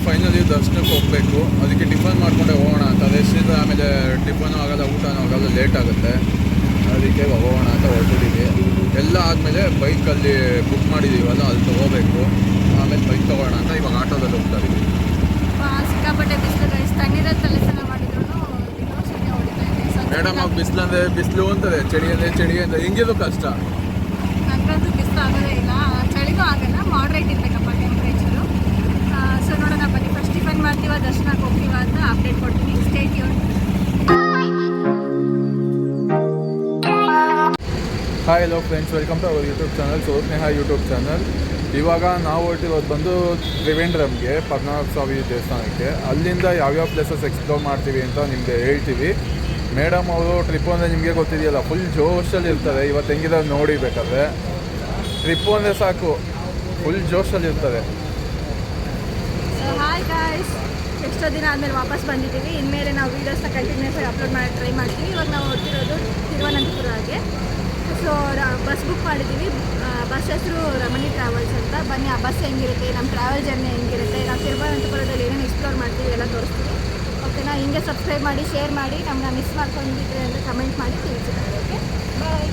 Finally ದರ್ಶನಕ್ಕೆ ಹೋಗಬೇಕು. ಅದಕ್ಕೆ ಟಿಫನ್ ಮಾಡಿಕೊಂಡೆ ಹೋಗೋಣ ಅಂತ. ಅದೆಷ್ಟಿದ್ರೆ ಆಮೇಲೆ ಟಿಫನು ಆಗೋಲ್ಲ, ಊಟನೂ ಆಗೋಲ್ಲ, ಲೇಟ್ ಆಗುತ್ತೆ. ಅದಕ್ಕೆ ಹೋಗೋಣ ಅಂತ ಹೊರಟಿದ್ದೀವಿ. ಎಲ್ಲ ಆದಮೇಲೆ ಬೈಕಲ್ಲಿ ಬುಕ್ ಮಾಡಿದ್ದೀವಲ್ಲ, ಅಲ್ಲಿ ತೊಗೋಬೇಕು. ಆಮೇಲೆ ಬೈಕ್ ತೊಗೋಣ ಅಂತ ಇವಾಗ ಆಟೋದಲ್ಲಿ ಹೋಗ್ತಾ ಇದ್ದೀವಿ. ಸಿಕ್ಕಾಪಟ್ಟೆ ಬಿಸಿಲು ಗೈಸ್, ತಣ್ಣೀರಲ್ಲಿ ತಲೆ ಸ್ನಾನ ಮಾಡಿದ್ರು ಮೇಡಮ್ ಆಗಿ ಬಿಸಿಲಂದರೆ ಬಿಸಿಲು ಅಂತದೆ, ಚಳಿ ಅಂದರೆ ಚಳಿ ಅಂತ, ಹೆಂಗಿದು ಕಷ್ಟ. ನನಗಂತೂ ಬಿಸಿಲು ಆಗೋದೇ ಇಲ್ಲ, ಚಳಿಗೂ ಆಗಲ್ಲ, ಮಾಡ್ರೇಟ್ ಇರಬೇಕಪ್ಪ ಟೆಂಪ್ರೇಚರು. ಸೊ ನೋಡೋಣ ಬನ್ನಿ, ಫಸ್ಟ್ ಟಿಫನ್ ಮಾಡ್ತೀವ, ದರ್ಶನಕ್ಕೆ ಹೋಗ್ತೀವ ಅಂತ ಅಪ್ಡೇಟ್ ಕೊಡ್ತೀನಿ. Stay tune. Hi hello friends, welcome to our YouTube channel, so Sneha YouTube channel. ಇವಾಗ ನಾವು ಹೊರಟಿರೋದು ಬಂದು ತ್ರಿವೇಂದ್ರಮ್ಗೆ, ಪದ್ಮನಾಭ ಸ್ವಾಮಿ ದೇವಸ್ಥಾನಕ್ಕೆ. ಅಲ್ಲಿಂದ ಯಾವ್ಯಾವ ಪ್ಲೇಸಸ್ ಎಕ್ಸ್ಪ್ಲೋರ್ ಮಾಡ್ತೀವಿ ಅಂತ ನಿಮಗೆ ಹೇಳ್ತೀವಿ. ಮೇಡಮ್ ಅವರು ಟ್ರಿಪ್ಪು ಅಂದರೆ ನಿಮಗೆ ಗೊತ್ತಿದೆಯಲ್ಲ, ಫುಲ್ ಜೋಶಲ್ಲಿ ಇರ್ತಾರೆ. ಇವತ್ತು ಹೆಂಗಿದೆ ನೋಡಿ, ಬೇಕಾದ್ರೆ ಟ್ರಿಪ್ಪು ಅಂದರೆ ಸಾಕು, ಫುಲ್ ಜೋಶಲ್ಲಿ ಇರ್ತಾರೆ. ಸೊ ಹಾಯ್ ಗಾಯ್ಸ್, ಎಷ್ಟೋ ದಿನ ಆದಮೇಲೆ ವಾಪಸ್ ಬಂದಿದ್ದೀವಿ. ಇನ್ಮೇಲೆ ನಾವು ವೀಡಿಯೋಸ್ನ ಕಂಟಿನ್ಯೂಸ್ ಆಗಿ ಅಪ್ಲೋಡ್ ಮಾಡಿ ಟ್ರೈ ಮಾಡ್ತೀವಿ. ಇವಾಗ ನಾವು ಹೊರಟಿರೋದು ತಿರುವನಂತಪುರಕ್ಕೆ. ಸೊ ಬಸ್ ಬುಕ್ ಮಾಡಿದ್ದೀವಿ. ಬಸ್ ಹೆಸರು ರಮಣಿ ಟ್ರಾವೆಲ್ಸ್ ಅಂತ. ಬನ್ನಿ, ಆ ಬಸ್ ಹೆಂಗಿರುತ್ತೆ, ನಮ್ಮ ಟ್ರಾವೆಲ್ ಜರ್ನಿ ಹೆಂಗಿರುತ್ತೆ, ನಾವು ತಿರುವನಂತಪುರದಲ್ಲಿ ಏನೇನು ಎಕ್ಸ್ಪ್ಲೋರ್ ಮಾಡ್ತೀವಿ ಎಲ್ಲ ತೋರಿಸ್ತೀವಿ. ಓಕೆನಾ? ಹಿಂಗೆ ಸಬ್ಸ್ಕ್ರೈಬ್ ಮಾಡಿ, ಶೇರ್ ಮಾಡಿ, ನಮ್ಮನ್ನ ಮಿಸ್ ಮಾಡ್ಕೊಂಡಿದ್ರೆ ಅಂದರೆ ಕಮೆಂಟ್ ಮಾಡಿ ತಿಳಿಸಿದ್ದಾರೆ. ಓಕೆ, ಬಾಯ್.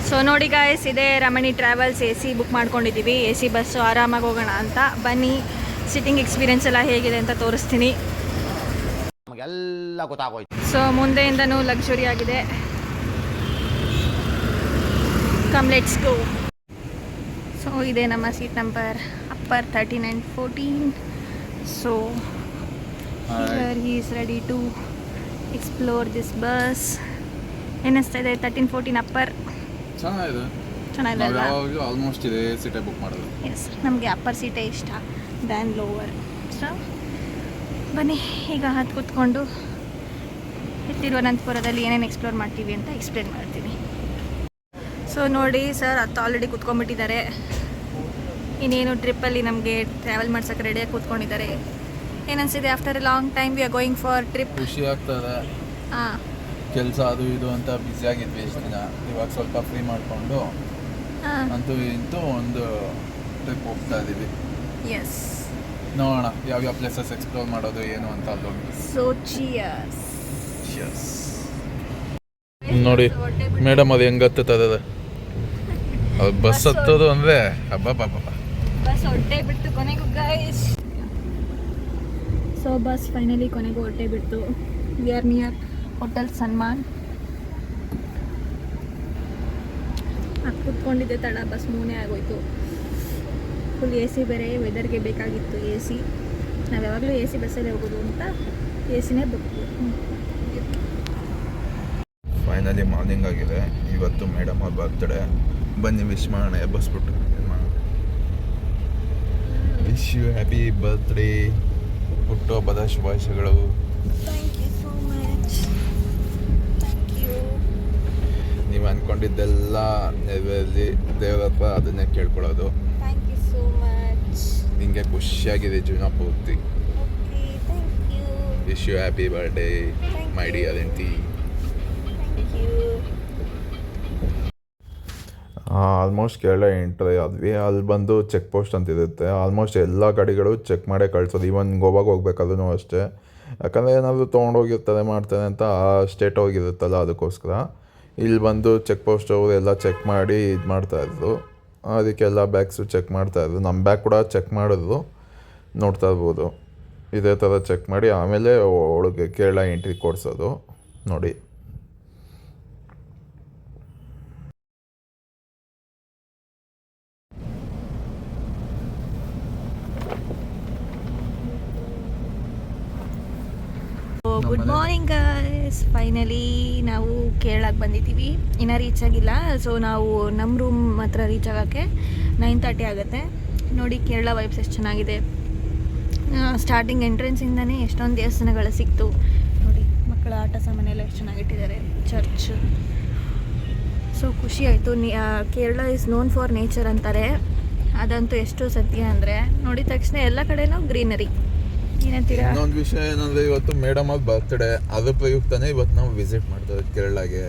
ಸೊ ನೋಡಿ ಗಾಯ್ಸ್, ಇದೇ ರಮಣಿ ಟ್ರಾವೆಲ್ಸ್. AC ಬುಕ್ ಮಾಡ್ಕೊಂಡಿದ್ದೀವಿ. AC ಬಸ್ಸು, ಆರಾಮಾಗಿ ಹೋಗೋಣ ಅಂತ. ಬನ್ನಿ, ಸಿಟ್ಟಿಂಗ್ ಎಕ್ಸ್ಪೀರಿಯನ್ಸ್ ಎಲ್ಲ ಹೇಗಿದೆ ಅಂತ ತೋರಿಸ್ತೀನಿ. ಎಲ್ಲ ಗೊತ್ತಾಗೋಯ್ತು. ಸೊ ಮುಂದೆಯಿಂದನೂ ಲಕ್ಸುರಿ ಆಗಿದೆ. Come let's go. ಸೊ ಇದೆ ನಮ್ಮ seat number upper 13 and 14. So here he is ready to explore this bus. ಏನಿಸ್ತಾ ಇದೆ? 13, 14 ಅಪ್ಪರ್ ಚೆನ್ನಾಗಿದೆ ಅಲ್ಲ? ಆಲ್ಮೋಸ್ಟ್ ಇದೆ ಸೀಟೇ ಬುಕ್ ಮಾಡೋದು. ಎಸ್, ನಮಗೆ ಅಪ್ಪರ್ ಸೀಟೇ ಇಷ್ಟ ದ್ಯಾನ್ ಲೋವರ್. ಸೊ ಬನ್ನಿ, ಈಗ ಹತ್ತು ಕೂತ್ಕೊಂಡು ತಿರುವನಂತಪುರದಲ್ಲಿ ಏನೇನು ಎಕ್ಸ್ಪ್ಲೋರ್ ಮಾಡ್ತೀವಿ ಅಂತ ಎಕ್ಸ್ಪ್ಲೇನ್ ಮಾಡ್ತೀನಿ. ಸೊ ನೋಡಿ ಸರ್, ಹತ್ತು ಆಲ್ರೆಡಿ ಕೂತ್ಕೊಂಡ್ಬಿಟ್ಟಿದ್ದಾರೆ. ಇನ್ನೇನು ಟ್ರಿಪ್ಪಲ್ಲಿ ನಮಗೆ ಟ್ರಾವೆಲ್ ಮಾಡ್ಸೋಕ್ಕೆ ರೆಡಿಯಾಗಿ ಕೂತ್ಕೊಂಡಿದ್ದಾರೆ. ಏನನ್ಸಿದೆ? After a long time we are going for trip. ಖುಷಿ ಆಗ್ತದೆ. ಹಾಂ, ಕೆಲಸ ಅದು ಇದು ಅಂತ ಬ್ಯುಸಿ ಆಗಿದ್ವಿ ಇಷ್ಟು ದಿನ. ಇವಾಗ ಸ್ವಲ್ಪ ಫ್ರೀ ಮಾಡಿಕೊಂಡು ಅಂತೂ ಇಂತೂ ಒಂದು ಟ್ರಿಪ್ ಹೋಗ್ತಾ ಇದ್ದೀವಿ. ಎಸ್, ನೋಡೋಣ ಯಾವ್ಯಾವ ಪ್ಲೇಸಸ್ ಎಕ್ಸ್ಪ್ಲೋರ್ ಮಾಡೋದು ಏನು ಅಂತ ಅಲ್ಲೋಗಿ. So cheers. ನೋಡಿ ಮೇಡಮ್, ಅದು ಹೆಂಗೆ ಹತ್ತದ ಅದು ಬಸ್ ಹತ್ತೋದು ಅಂದರೆ ಹಬ್ಬ. ಬಸ್ ಹೊಟ್ಟೆ ಬಿಟ್ಟು ಕೊನೆಗೂ ಗೈಸ್. ಸೊ ಬಸ್ ಫೈನಲಿ ಕೊನೆಗೂ ಹೊಟ್ಟೆ ಬಿಟ್ಟು. We are near hotel Sanman. ಕೂತ್ಕೊಂಡಿದ್ದೆ ತಡ, ಬಸ್ ಮೂನೇ ಆಗೋಯ್ತು. ಫುಲ್ AC ಬೇರೆ, ವೆದರ್ಗೆ ಬೇಕಾಗಿತ್ತು AC. ನಾವು ಯಾವಾಗಲೂ AC ಬಸ್ಸಲ್ಲೇ ಹೋಗೋದು ಅಂತ AC ಬುಕ್. ಫೈನಲಿ ಮಾರ್ನಿಂಗ್ ಆಗಿದೆ. ಇವತ್ತು ಮೇಡಮ್ ಅವ್ರ ಬರ್ತ್ಡೇ. ಬನ್ನಿ ವಿಶ್ ಮಾಡೋಣ, ಎಬ್ಬಸ್ಬಿಟ್ಟು ವಿಶ್ ಯು ಹ್ಯಾಪಿ ಬರ್ತ್ಡೇ. ಹುಟ್ಟುಹಬ್ಬದ ಶುಭಾಶಯಗಳು. Thank you so much. Thank you. ನೀವು ಅಂದ್ಕೊಂಡಿದ್ದೆಲ್ಲ ನೆರವೇರಲಿ ದೇವ್ರ ಹತ್ರ, ಅದನ್ನೇ ಕೇಳ್ಕೊಳ್ಳೋದು. Thank you so much. ನಿಮಗೆ ಖುಷಿಯಾಗಿದೆ ಜೀವನ ಪೂರ್ತಿ. Okay, thank you. Wish you happy birthday my dear aunty. Thank you. Almost Kerala entry ಆದ್ವಿ. ಅಲ್ಲಿ ಬಂದು ಚೆಕ್ ಪೋಸ್ಟ್ ಅಂತ ಇರುತ್ತೆ. ಆಲ್ಮೋಸ್ಟ್ ಎಲ್ಲ ಗಾಡಿಗಳು ಚೆಕ್ ಮಾಡೇ ಕಳಿಸೋದು. ಈವನ್ ಗೋವಾಗೆ ಹೋಗ್ಬೇಕಾದ್ರೂ ಅಷ್ಟೇ. ಯಾಕಂದರೆ ಏನಾದರೂ ತೊಗೊಂಡೋಗಿರ್ತಾರೆ ಮಾಡ್ತಾರೆ ಅಂತ ಆ ಸ್ಟೇಟ್ ಹೋಗಿರುತ್ತಲ್ಲ, ಅದಕ್ಕೋಸ್ಕರ ಇಲ್ಲಿ ಬಂದು ಚೆಕ್ ಪೋಸ್ಟ್ ಅವರು ಎಲ್ಲ ಚೆಕ್ ಮಾಡಿ ಇದು ಮಾಡ್ತಾಯಿದ್ರು. ಅದಕ್ಕೆಲ್ಲ ಬ್ಯಾಗ್ಸು ಚೆಕ್ ಮಾಡ್ತಾಯಿದ್ರು. ನಮ್ಮ ಬ್ಯಾಗ್ ಕೂಡ ಚೆಕ್ ಮಾಡಿದ್ರು, ನೋಡ್ತಾ ಇರ್ಬೋದು. ಇದೇ ಥರ ಚೆಕ್ ಮಾಡಿ ಆಮೇಲೆ ಒಳಗೆ ಕೇರಳ ಎಂಟ್ರಿ ಕೊಡಿಸೋದು. ನೋಡಿ, ಗುಡ್ ಮಾರ್ನಿಂಗ್ ಗೈಸ್. ಫೈನಲಿ ನಾವು ಕೇರಳಕ್ಕೆ ಬಂದಿದ್ದೀವಿ. ಇನ್ನೂ ರೀಚ್ ಆಗಿಲ್ಲ. ಸೊ ನಾವು ನಮ್ಮ ರೂಮ್ ಹತ್ರ ರೀಚ್ ಆಗೋಕ್ಕೆ 9:30 ಆಗುತ್ತೆ. ನೋಡಿ ಕೇರಳ ವೈಬ್ಸ್ ಎಷ್ಟು ಚೆನ್ನಾಗಿದೆ. ಸ್ಟಾರ್ಟಿಂಗ್ ಎಂಟ್ರೆನ್ಸಿಂದನೇ ಎಷ್ಟೊಂದು ದೇವಸ್ಥಾನಗಳು ಸಿಕ್ತು. ನೋಡಿ, ಮಕ್ಕಳ ಆಟ ಸಾಮಾನೆಲ್ಲ ಎಷ್ಟು ಚೆನ್ನಾಗಿಟ್ಟಿದ್ದಾರೆ. ಚರ್ಚ್. ಸೊ ಖುಷಿ ಆಯಿತು. Kerala is known for nature ಅಂತಾರೆ, ಅದಂತೂ ಎಷ್ಟು ಸತ್ಯ ಅಂದರೆ ನೋಡಿದ ತಕ್ಷಣ ಎಲ್ಲ ಕಡೆನೂ ಗ್ರೀನರಿ. ಏನಂತೀರಾ? ಇನ್ನೊಂದು ವಿಷಯ ಏನಂದ್ರೆ, ಇವತ್ತು ಮೇಡಮ್ ಅವ್ರ ಬರ್ತ್ಡೇ, ಅದ್ರ ಪ್ರಯುಕ್ತನೇ ಇವತ್ತು ನಾವು ವಿಸಿಟ್ ಮಾಡ್ತೇವೆ ಕೇರಳಗೆ.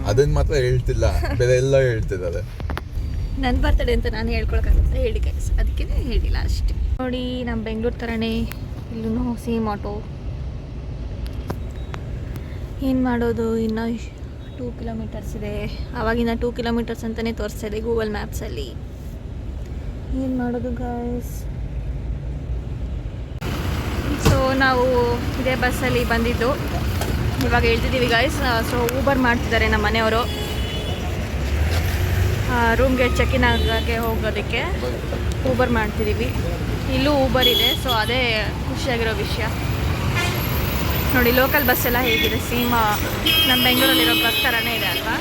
ಅದನ್ನ ಮಾತ್ರ ಹೇಳ್ತಿಲ್ಲ, ಬೇರೆ ಎಲ್ಲ ಹೇಳ್ತಿದ್ದಾರೆ. ನನ್ನ ಬರ್ತಡೇ ಅಂತ ನಾನು ಹೇಳ್ಕೊಳಕ್ಕಾಗುತ್ತೆ ಹೇಳಿ ಗೈಸ್, ಅದಕ್ಕೆ ಹೇಳಿಲ್ಲ ಅಷ್ಟೇ. ನೋಡಿ ನಮ್ಮ ಬೆಂಗಳೂರು ಥರನೇ ಇಲ್ಲೂ ಸೇಮ್ ಆಟೋ. ಏನು ಮಾಡೋದು, ಇನ್ನೂ 2 ಕಿಲೋಮೀಟರ್ಸ್ ಇದೆ. ಆವಾಗಿನ 2 ಕಿಲೋಮೀಟರ್ಸ್ ಅಂತಲೇ ತೋರಿಸ್ತಾ ಇದೆ ಗೂಗಲ್ ಮ್ಯಾಪ್ಸಲ್ಲಿ. ಏನು ಮಾಡೋದು ಗೈಸ್. ಸೊ ನಾವು ಇದೇ ಬಸ್ಸಲ್ಲಿ ಬಂದಿದ್ದು, ಇವಾಗ ಹೇಳ್ತಿದ್ದೀವಿ ಗೈಸ್. ಸೊ ಊಬರ್ ಮಾಡ್ತಿದ್ದಾರೆ ನಮ್ಮ ಮನೆಯವರು ರೂಮ್ಗೆ ಚೆಕ್-ಇನ್ ಆಗೋಕ್ಕೆ ಹೋಗೋದಕ್ಕೆ ಊಬರ್ ಮಾಡ್ತಿದ್ದೀವಿ. ಇಲ್ಲೂ ಊಬರ್ ಇದೆ, ಸೊ ಅದೇ ಖುಷಿಯಾಗಿರೋ ವಿಷಯ. ನೋಡಿ ಲೋಕಲ್ ಬಸ್ ಎಲ್ಲ ಹೇಗಿದೆ, ಸೇಮ್ ನಮ್ಮ ಬೆಂಗಳೂರಲ್ಲಿರೋ ಬಸ್ ಥರನೇ ಇದೆ ಅಲ್ವಾ.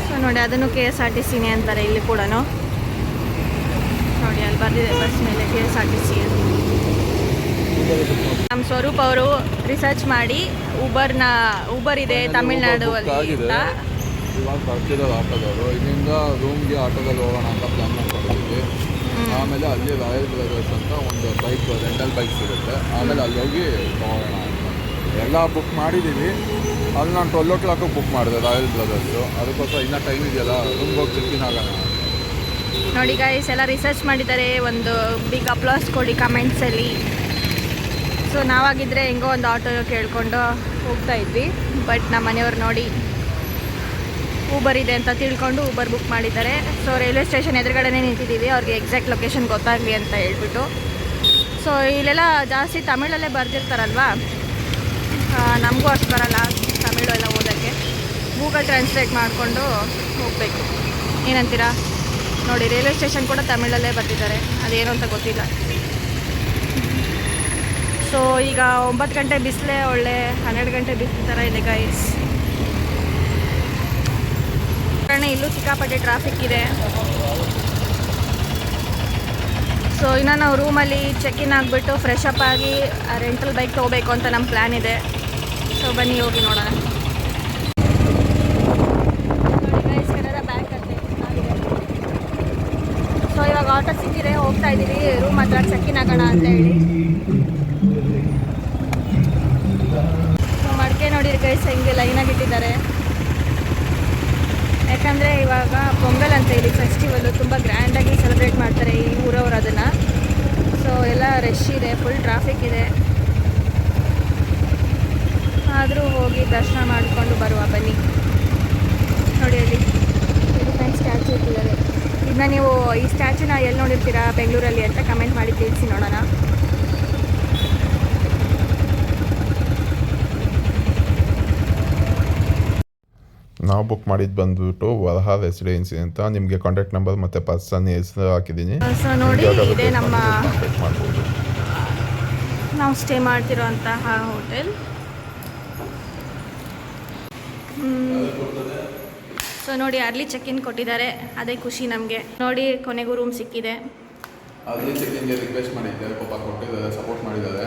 ಸೊ ನೋಡಿ ಅದನ್ನು KSRTC ಅಂತಾರೆ ಇಲ್ಲಿ ಕೂಡ. ನೋಡಿ ಅಲ್ಲಿ ಬಂದಿದೆ ಬಸ್ ಮೇಲೆ KSRTC ಅಂತ. ನಮ್ಮ ಸ್ವರೂಪ್ ಅವರು ರಿಸರ್ಚ್ ಮಾಡಿ ಊಬರ್ ಇದೆ ತಮಿಳ್ನಾಡು ಅಲ್ಲಿ ಅಂತ. ಇವಾಗ ಬರ್ತಿರೋದು ಆಟೋದವರು. ಇಲ್ಲಿಂದ ರೂಮ್ಗೆ ಆಟೋದಲ್ಲಿ ಹೋಗೋಣ ಅಂತ ಪ್ಲಾನ್ ಮಾಡ್ಕೊಂಡಿದ್ವಿ. ಆಮೇಲೆ ಅಲ್ಲಿ ರಾಯಲ್ ಬ್ರದರ್ಸ್ ಅಂತ ಒಂದು ಬೈಕ್ ರೆಂಟಲ್ ಬೈಕ್ ಸಿಗುತ್ತೆ, ಆಮೇಲೆ ಅಲ್ಲಿ ಹೋಗಿ ತೊಗೊಳ್ಳೋಣ ಅಂತ ಎಲ್ಲ ಬುಕ್ ಮಾಡಿದ್ದೀವಿ. ಅಲ್ಲಿ ನಾನು 12 o'clock ಬುಕ್ ಮಾಡಿದೆ ರಾಯಲ್ ಬ್ರದರ್ಸು. ಅದಕ್ಕೋಸ್ಕರ ಇನ್ನೂ ಟೈಮ್ ಇದೆಯಲ್ಲ, ರೂಮ್ಗೆ ಹೋಗಿ ಚೆಕ್-ಇನ್ ಆಗೋಣ. ನೋಡಿ ಗೈಸ್ ಎಲ್ಲ ರಿಸರ್ಚ್ ಮಾಡಿದ್ದಾರೆ, ಒಂದು ಬಿಗ್ ಅಪ್ಲಾಸ್ ಕೊಡಿ ಕಮೆಂಟ್ಸಲ್ಲಿ. ಸೊ ನಾವಾಗಿದ್ದರೆ ಹೆಂಗೋ ಒಂದು ಆಟೋ ಕೇಳ್ಕೊಂಡು ಹೋಗ್ತಾ ಇದ್ವಿ. ಬಟ್ ನಮ್ಮ ಮನೆಯವ್ರು ನೋಡಿ ಊಬರ್ ಇದೆ ಅಂತ ತಿಳ್ಕೊಂಡು ಊಬರ್ ಬುಕ್ ಮಾಡಿದ್ದಾರೆ. ಸೊ ರೈಲ್ವೆ ಸ್ಟೇಷನ್ ಎದುರುಗಡೆನೇ ನಿಂತಿದ್ದೀವಿ, ಅವ್ರಿಗೆ ಎಕ್ಸಾಕ್ಟ್ ಲೊಕೇಶನ್ ಗೊತ್ತಾಗಲಿ ಅಂತ ಹೇಳ್ಬಿಟ್ಟು. ಸೊ ಇಲ್ಲೆಲ್ಲ ಜಾಸ್ತಿ ತಮಿಳಲ್ಲೇ ಬರ್ದಿರ್ತಾರಲ್ವ, ನಮಗೂ ಅಷ್ಟು ಬರಲ್ಲ ತಮಿಳು ಎಲ್ಲ ಓದೋಕ್ಕೆ. ಗೂಗಲ್ ಟ್ರಾನ್ಸ್ಲೇಟ್ ಮಾಡಿಕೊಂಡು ಹೋಗಬೇಕು. ಏನಂತೀರಾ? ನೋಡಿ ರೈಲ್ವೆ ಸ್ಟೇಷನ್ ಕೂಡ ತಮಿಳಲ್ಲೇ ಬರ್ತಿದ್ದಾರೆ, ಅದೇನು ಅಂತ ಗೊತ್ತಿಲ್ಲ. ಸೊ ಈಗ 9 ಗಂಟೆ ಬಿಸಿಲೇ ಒಳ್ಳೆ 12 ಗಂಟೆ ಬಿಸಿಲು ಥರ ಇದೆ ಗೈಸ್. ಕಾರಣ ಇಲ್ಲೂ ಸಿಕ್ಕಾಪಟ್ಟೆ ಟ್ರಾಫಿಕ್ ಇದೆ. ಸೊ ಇನ್ನು ನಾವು ರೂಮಲ್ಲಿ ಚೆಕ್-ಇನ್ ಆಗಿಬಿಟ್ಟು ಫ್ರೆಶ್ ಅಪ್ ಆಗಿ ರೆಂಟಲ್ ಬೈಕ್ ತೊಗೋಬೇಕು ಅಂತ ನಮ್ಮ ಪ್ಲ್ಯಾನ್ ಇದೆ. ಸೊ ಬನ್ನಿ ಹೋಗಿ ನೋಡೋಣ. ನೋಡಿ ಗೈಸ್ ಕೆನರಾ ಬ್ಯಾಂಕ್ ಅಂತ ಚೆನ್ನಾಗಿದೆ. ಸೊ ಇವಾಗ ಆಟೋ ಸಿಕ್ಕಿದೆ, ಹೋಗ್ತಾ ಇದ್ದೀವಿ ರೂಮ್ ಹತ್ರ ಚೆಕ್-ಇನ್ ಆಗೋಣ ಅಂತ ಹೇಳಿ. ಸೊ ಮಡಿಕೆ ನೋಡಿ ಗೈಸ್ ಹೆಂಗೆ ಲೈನಾಗಿ ಇಟ್ಟಿದ್ದಾರೆ. ಯಾಕಂದರೆ ಇವಾಗ ಪೊಂಗಲ್ ಅಂತ ಹೇಳಿ ಫೆಸ್ಟಿವಲ್ಲು ತುಂಬ ಗ್ರ್ಯಾಂಡಾಗಿ ಸೆಲೆಬ್ರೇಟ್ ಮಾಡ್ತಾರೆ ಈ ಊರವರು ಅದನ್ನು. ಸೊ ಎಲ್ಲ ರಶ್ ಇದೆ, ಫುಲ್ ಟ್ರಾಫಿಕ್ ಇದೆ. ಆದರೂ ಹೋಗಿ ದರ್ಶನ ಮಾಡಿಕೊಂಡು ಬರುವ ಬನ್ನಿ. ನೋಡಿ ಅಲ್ಲಿ ಎಲಿಫೆಂಟ್ ಸ್ಟ್ಯಾಚು ಇಟ್ಟಿದ್ದಾರೆ. ಇದನ್ನ ನೀವು ಈ ಸ್ಟ್ಯಾಚುನ ಎಲ್ಲಿ ನೋಡಿರ್ತೀರಾ ಬೆಂಗಳೂರಲ್ಲಿ ಅಂತ ಕಮೆಂಟ್ ಮಾಡಿ ತಿಳಿಸಿ ನೋಡೋಣ. ನಾವು ಬುಕ್ ಮಾಡಿದ್ದು ಬಂದ್ಬಿಟ್ಟು ವರಹ ರೆಸಿಡೆನ್ಸಿ ಅಂತ. ನಿಮಗೆ ಕಾಂಟ್ಯಾಕ್ಟ್ ನಂಬರ್ ಮತ್ತು ಪರ್ಸನ್ ಹೆಸರು ಹಾಕಿದ್ದೀನಿ. ಸೊ ನೋಡಿ ಇದೆ ನಮ್ಮ ಕಾಂಟ್ಯಾಕ್ಟ್ ಮಾಡ್ಬೋದು. ನಾವು ಸ್ಟೇ ಮಾಡ್ತಿರೋಂತಹ ಹೋಟೆಲ್. ಸೊ ನೋಡಿ ಅರ್ಲಿ ಚೆಕ್-ಇನ್ ಕೊಟ್ಟಿದ್ದಾರೆ, ಅದೇ ಖುಷಿ ನಮಗೆ. ನೋಡಿ ಕೊನೆಗೂ ರೂಮ್ ಸಿಕ್ಕಿದೆ. ಅಲ್ಲಿ ಚೆಕ್-ಇನ್ಗೆ ರಿಕ್ವೆಸ್ಟ್ ಮಾಡಿದ್ದೆ, ಪಾಪ ಕೊಟ್ಟಿದ್ದಾರೆ, ಸಪೋರ್ಟ್ ಮಾಡಿದ್ದಾರೆ.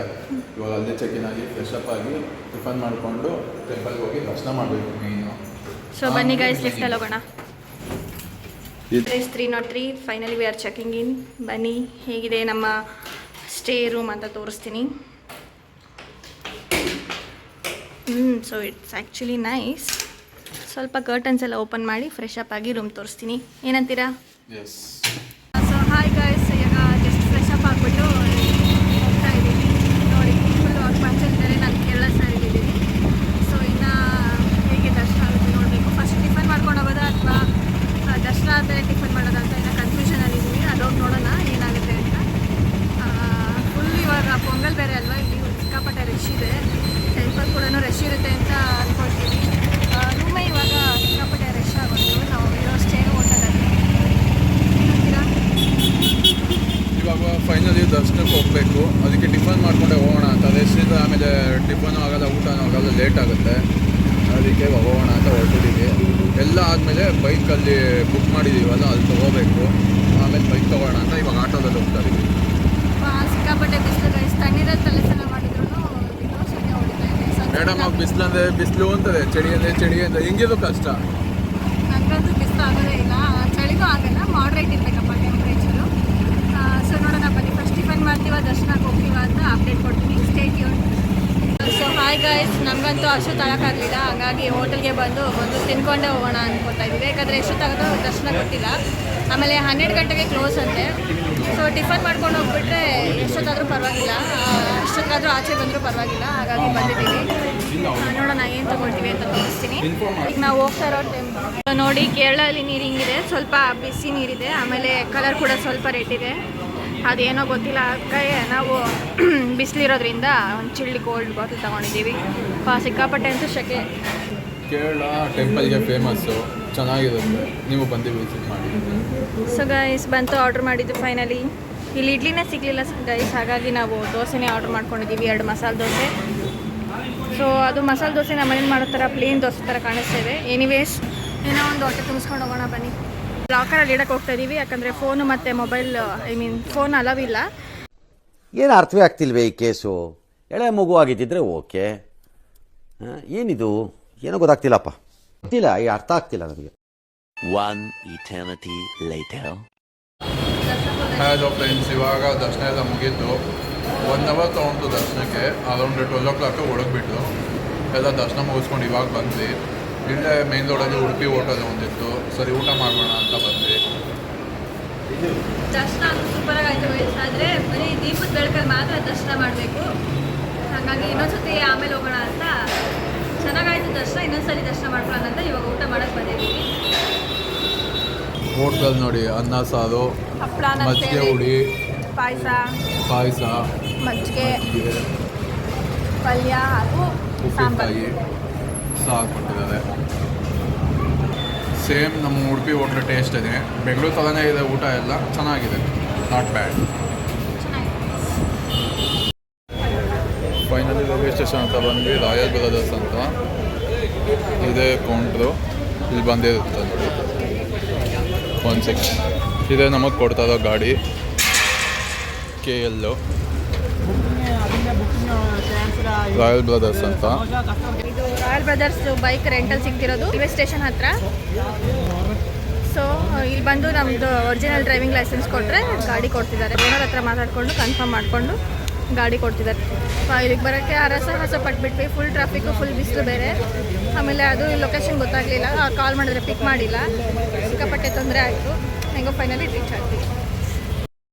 ಇವಾಗ ಅಲ್ಲೇ ಚೆಕ್-ಇನ್ ಆಗಿ ಫ್ರೆಶ್ ಅಪ್ ಆಗಿ ಟಿಫನ್ ಮಾಡಿಕೊಂಡು ಟೆಂಪಲ್ಗೆ ಹೋಗಿ ದರ್ಶನ ಮಾಡಬೇಕು ಮೇಯ್ನು. ಸೊ ಬನ್ನಿ ಗೈಸ್ ಲಿಫ್ಟಲ್ಲಿ ಹೋಗೋಣ. 303 ಫೈನಲಿ ವಿ ಆರ್ ಚೆಕಿಂಗ್ ಇನ್. ಬನ್ನಿ ಹೇಗಿದೆ ನಮ್ಮ ಸ್ಟೇ ರೂಮ್ ಅಂತ ತೋರಿಸ್ತೀನಿ. So it's actually nice. ಸ್ವಲ್ಪ ಕರ್ಟನ್ಸ್ ಎಲ್ಲ ಓಪನ್ ಮಾಡಿ ಫ್ರೆಶ್ ಅಪ್ ಆಗಿ ರೂಮ್ ತೋರಿಸ್ತೀನಿ. ಏನಂತೀರಾ? ಎಸ್. ಸೊ ಹಾಯ್ ಗೈಸ್, ಈಗ ಜಸ್ಟ್ ಫ್ರೆಶ್ ಅಪ್ ಆಗಿಬಿಟ್ಟು ಹೋಗ್ತಾ ಇದ್ದೀನಿ. ನೋಡಿ ಫುಲ್ ವರ್ಕ್ ಮಾಡ್ತಿದ್ದಾರೆ. ನಾನು ಕೇರಳ ಸೈಡಿದ್ದೀನಿ. ಸೊ ಇನ್ನು ಹೇಗೆ ದರ್ಶನ ಆಗುತ್ತೆ ನೋಡಬೇಕು. ಫಸ್ಟ್ ಟಿಫನ್ ಮಾಡ್ಕೊಂಡು ಹೋಗೋದಾ ಅಥವಾ ದರ್ಶನ ಆದಮೇಲೆ ಟಿಫನ್ ಮಾಡೋದಾ ಅಂತ ಇನ್ನೂ ಕನ್ಫ್ಯೂಷನಲ್ಲಿದ್ದೀವಿ. ಅದೋಗಿ ನೋಡೋಣ ಏನಾಗುತ್ತೆ ಅಂತ. ಫುಲ್ ಇವಾಗ ಪೊಂಗಲ್ ಬೇರೆ ಅಲ್ವಾ, ಇಲ್ಲಿ ಸಿಕ್ಕಾಪಟ್ಟೆ ರಶ್ ಇದೆ. ಟೆಂಪಲ್ ಕೂಡ ರಶ್ ಇರುತ್ತೆ ಅಂತ ಅಂದ್ಕೊಳ್ತೀವಿ. ರೂಮೇ ಇವಾಗ ಸಿಕ್ಕಾಪಟ್ಟೆ ರಶ್ ಆಗೋದು. ನಾವು ಇರೋ ಸ್ಟೇ ಹೋಟೆಲಲ್ಲಿ. ಇವಾಗ ಫೈನಲಿ ದರ್ಶನಕ್ಕೆ ಹೋಗಬೇಕು. ಅದಕ್ಕೆ ಟಿಫನ್ ಮಾಡ್ಕೊಂಡೆ ಹೋಗೋಣ ಅಂತ. ರೆಸ್ಟ್ ಆಮೇಲೆ ಟಿಫನು ಆಗೋಲ್ಲ, ಊಟನೂ ಆಗೋಲ್ಲ, ಲೇಟ್ ಆಗುತ್ತೆ. ಅದಕ್ಕೆ ಹೋಗೋಣ ಅಂತ ಹೊರಟಿದ್ದೀವಿ. ಎಲ್ಲ ಆದಮೇಲೆ ಬೈಕಲ್ಲಿ ಬುಕ್ ಮಾಡಿದ್ದೀವಲ್ಲ, ಅಲ್ಲಿ ತೊಗೋಬೇಕು. ಆಮೇಲೆ ಬೈಕ್ ತೊಗೋಣ ಅಂತ ಇವಾಗ ಆಟೋದಲ್ಲಿ ಹೋಗ್ತಾ ಇದ್ದೀವಿ. ಸಿಕ್ಕಾಪಟ್ಟೆ ಬಿಸಿಲು ಗೈಸ್. ತಣ್ಣೀರಲ್ಲಿ ತಲೆ ಸ್ನಾನ ಮಾಡಿದ್ರು ಹೊಡಿತಾ ಇದೆ. ಮೇಡಮ್ ಆಗಿ ಬಿಸಿಲು ಅಂದರೆ ಬಿಸಿಲು ಅಂತದೆ, ಚಳಿ ಅಂದರೆ ಚಳಿ ಅಂತ, ಹೆಂಗಿದು ಕಷ್ಟ. ನನಗಂತೂ ಬಿಸಿಲು ಆಗೋದೇ ಇಲ್ಲ, ಚಳಿಗೂ ಆಗಲ್ಲ, ಮಾಡ್ರೇಟ್ ಇರಬೇಕಪ್ಪ ಟೆಂಪ್ರೇಚರು. ಸೊ ನೋಡೋಣ ಬನ್ನಿ. ಫಸ್ಟ್ ಟಿಫನ್ ಮಾಡ್ತೀವ, ದರ್ಶನಕ್ಕೆ ಹೋಗ್ತೀವ ಅಂತ ಅಪ್ಡೇಟ್ ಕೊಡ್ತೀನಿ. Stay tune. So hi hi guys, ನಮಗಂತೂ ಅಷ್ಟು ತಗೋಕ್ಕಾಗಲಿಲ್ಲ. ಹಾಗಾಗಿ ಹೋಟೆಲ್ಗೆ ಬಂದು ತಿನ್ಕೊಂಡೇ ಹೋಗೋಣ ಅನ್ಕೊತಾ ಇದ್ದೀವಿ. ಯಾಕಂದರೆ ಎಷ್ಟೊತ್ತಾಗುತ್ತೋ ದರ್ಶನ ಗೊತ್ತಿಲ್ಲ. ಆಮೇಲೆ 12 ಗಂಟೆಗೆ ಕ್ಲೋಸ್ ಅಂತೆ. ಸೊ ಟಿಫನ್ ಮಾಡ್ಕೊಂಡು ಹೋಗ್ಬಿಟ್ರೆ ಎಷ್ಟೊತ್ತಾದರೂ ಪರವಾಗಿಲ್ಲ, ಅಷ್ಟೊತ್ತಾದರೂ ಆಚೆ ಬಂದರೂ ಪರವಾಗಿಲ್ಲ. ಹಾಗಾಗಿ ಬಂದಿದ್ದೀವಿ. ನೋಡೋಣ ಏನು ತೊಗೊಳ್ತೀವಿ ಅಂತ ತೋರಿಸ್ತೀನಿ. ಈಗ ನಾವು ಹೋಗ್ತಾ ಇರೋ ಟೈಮ್ ನೋಡಿ, ಕೇರಳಲ್ಲಿ ನೀರು ಹಿಂಗಿದೆ, ಸ್ವಲ್ಪ ಬಿಸಿ ನೀರಿದೆ. ಆಮೇಲೆ ಕಲರ್ ಕೂಡ ಸ್ವಲ್ಪ ರೆಡ್ ಇದೆ. ಅದೇನೋ ಗೊತ್ತಿಲ್ಲ. ಅದಕ್ಕೆ ನಾವು ಬಿಸಿಲಿರೋದ್ರಿಂದ ಒಂದು ಚಿಲ್ಲಿ ಕೋಲ್ಡ್ ಬಾಟಲ್ ತೊಗೊಂಡಿದ್ದೀವಿ. ಸಿಕ್ಕಾಪಟ್ಟೆ ಅಂತೂ ಶೆಕೆ. ಕೇರಳ ಟೆಂಪಲ್ಗೆ ಫೇಮಸ್ಸು, ಚೆನ್ನಾಗಿರುತ್ತೆ. ನೀವು ಬಂದು ವಿಸಿಟ್ ಮಾಡಿ. ಸೊ ಗೈಸ್, ಬಂತು ಆರ್ಡ್ರ್ ಮಾಡಿದ್ದು ಫೈನಲಿ. ಇಲ್ಲಿ ಇಡ್ಲಿನೇ ಸಿಗಲಿಲ್ಲ ಗೈಸ್, ಹಾಗಾಗಿ ನಾವು ದೋಸೆನೇ ಆರ್ಡ್ರ್ ಮಾಡ್ಕೊಂಡಿದ್ದೀವಿ, 2 ಮಸಾಲೆ ದೋಸೆ. ಸೊ ಅದು ಮಸಾಲೆ ದೋಸೆ ನಮ್ಮ ಮನೇಲಿ ಮಾಡೋ ಥರ ಪ್ಲೇನ್ ದೋಸೆ ಥರ ಕಾಣಿಸ್ತಾ ಇದೆ. ಎನಿವೇಸ್, ಏನೋ ಒಂದು ಹೊಟ್ಟೆ ತುಂಬಿಸ್ಕೊಂಡು ಹೋಗೋಣ ಬನ್ನಿ. ಲಾಕರಲ್ಲಿ ಇಡಕ್ಕೆ ಹೋಗ್ತಾ ಇದ್ದೀವಿ, ಯಾಕಂದರೆ ಫೋನು ಮತ್ತು ಮೊಬೈಲ್, ಫೋನ್ ಅಲವ್ ಇಲ್ಲ. ಏನು ಅರ್ಥವೇ ಆಗ್ತಿಲ್ವೇ ಈ ಕೇಸು? ಎಳೆ ಮಗು ಆಗಿದ್ದಿದ್ರೆ ಓಕೆ, ಏನಿದು ಏನೋ ಗೊತ್ತಾಗ್ತಿಲ್ಲಪ್ಪ, ಗೊತ್ತಿಲ್ಲ, ಈ ಅರ್ಥ ಆಗ್ತಿಲ್ಲ ನನಗೆ. One eternity later. Hello friends, ಇವಾಗ ದರ್ಶನ ಎಲ್ಲ ಮುಗೀತು. 1 ಅವರ್ ತೊಗೊಂಡು ದರ್ಶನಕ್ಕೆ. ಅರೌಂಡ್ 12 o'clock ಒಳಗ್ಬಿಟ್ಟು ಎಲ್ಲ ದರ್ಶನ ಮುಗಿಸ್ಕೊಂಡು ಇವಾಗ ಬಂದ್ವಿ. ಇಲ್ಲೇ ಮೇನ್ ರೋಡಲ್ಲಿ ಉಡುಪಿ ಹೋಟೆಲ್ ಒಂದಿತ್ತು, ಸರಿ ಊಟ ಮಾಡೋಣ ಅಂತ ಬಂದ್ವಿ. ದರ್ಶನ ಸೂಪರಾಗಿ ಆಯಿತು ಗೈಸ್. ಆದರೆ ಬರೀ ದೀಪದ ಬೆಳಕಲ್ಲಿ ಮಾತ್ರ ದರ್ಶನ ಮಾಡಬೇಕು. ಹಾಗಾಗಿ ಇನ್ನೊಂದ್ಸತಿ ಆಮೇಲೆ ಹೋಗೋಣ ಅಂತ. ಚೆನ್ನಾಗಾಯ್ತು ದರ್ಶನ, ಇನ್ನೊಂದ್ಸಲಿ ದರ್ಶನ ಮಾಡ್ಕೊಳ್ಳೋಣ ಅಂತ ಇವಾಗ ಊಟ ಮಾಡೋಕ್ಕೆ ಬಂದಿದ್ದೀವಿ. ಹೋಟ್ಲಲ್ಲಿ ನೋಡಿ, ಅನ್ನ ಸಾರು, ಹಪ್ಪಳ, ಮಜ್ಜಿಗೆ ಹುಳಿ, ಪಾಯಸ, ಮಜ್ಜಿಗೆ, ಪಲ್ಯ ಹಾಗೂ ಸಾಂಬಾರು. ಉಪ್ಪಿನಕಾಯಿ, ಸಾರು ಕೊಟ್ಟಿದ್ದಾರೆ. ಸೇಮ್ ನಮ್ಮ ಉಡುಪಿ ಹೋಟ್ಲ್ ಟೇಸ್ಟ್ ಇದೆ. ಬೆಂಗಳೂರು ಥರನೇ ಇದೆ ಊಟ ಎಲ್ಲ, ಚೆನ್ನಾಗಿದೆ, not bad. Finally railway station ಅಂತ ಬಂದ್ವಿ. ರಾಯಲ್ ಬ್ರದರ್ಸ್ ಅಂತ ಇದೇ ಕೌಂಟ್ರು, ಇಲ್ಲಿ ಬಂದಿರುತ್ತೆ ನೋಡಿ. 1 ಸೆಕೆಂಡ್, ಇದೇ ನಮಗೆ ಕೊಡ್ತಾ ಇರೋ ಗಾಡಿ KL ರಾಯಲ್ ಬ್ರದರ್ಸ್ ಅಂತ. ಇದು ರಾಯಲ್ ಬ್ರದರ್ಸ್ ಬೈಕ್ ರೆಂಟಲ್ ಸಿಗ್ತಿರೋದು ರೈಲ್ವೆ ಸ್ಟೇಷನ್ ಹತ್ರ. ಸೊ ಇಲ್ಲಿ ಬಂದು ನಮ್ಮದು ಒರಿಜಿನಲ್ ಡ್ರೈವಿಂಗ್ ಲೈಸೆನ್ಸ್ ಕೊಟ್ಟರೆ ಗಾಡಿ ಕೊಡ್ತಿದ್ದಾರೆ. ಓನರ್ ಹತ್ರ ಮಾತಾಡಿಕೊಂಡು ಕನ್ಫರ್ಮ್ ಮಾಡಿಕೊಂಡು ಗಾಡಿ ಕೊಡ್ತಿದ್ದಾರೆ. ಇಲ್ಲಿಗೆ ಬರೋಕ್ಕೆ ಹಸ ಪಟ್ಬಿಟ್ವಿ. ಫುಲ್ ಟ್ರಾಫಿಕ್ಕು, ಫುಲ್ ಬಿಸಿಲು ಬೇರೆ. ಆಮೇಲೆ ಅದು ಲೊಕೇಶನ್ ಗೊತ್ತಾಗಲಿಲ್ಲ, ಕಾಲ್ ಮಾಡಿದ್ರೆ ಪಿಕ್ ಮಾಡಿಲ್ಲ. ಸಿಕ್ಕಾಪಟ್ಟೆ ತೊಂದರೆ ಆಯಿತು. ಹೆಂಗೋ ಫೈನಲಿ ರೀಚ್ ಆಗ್ತೀವಿ.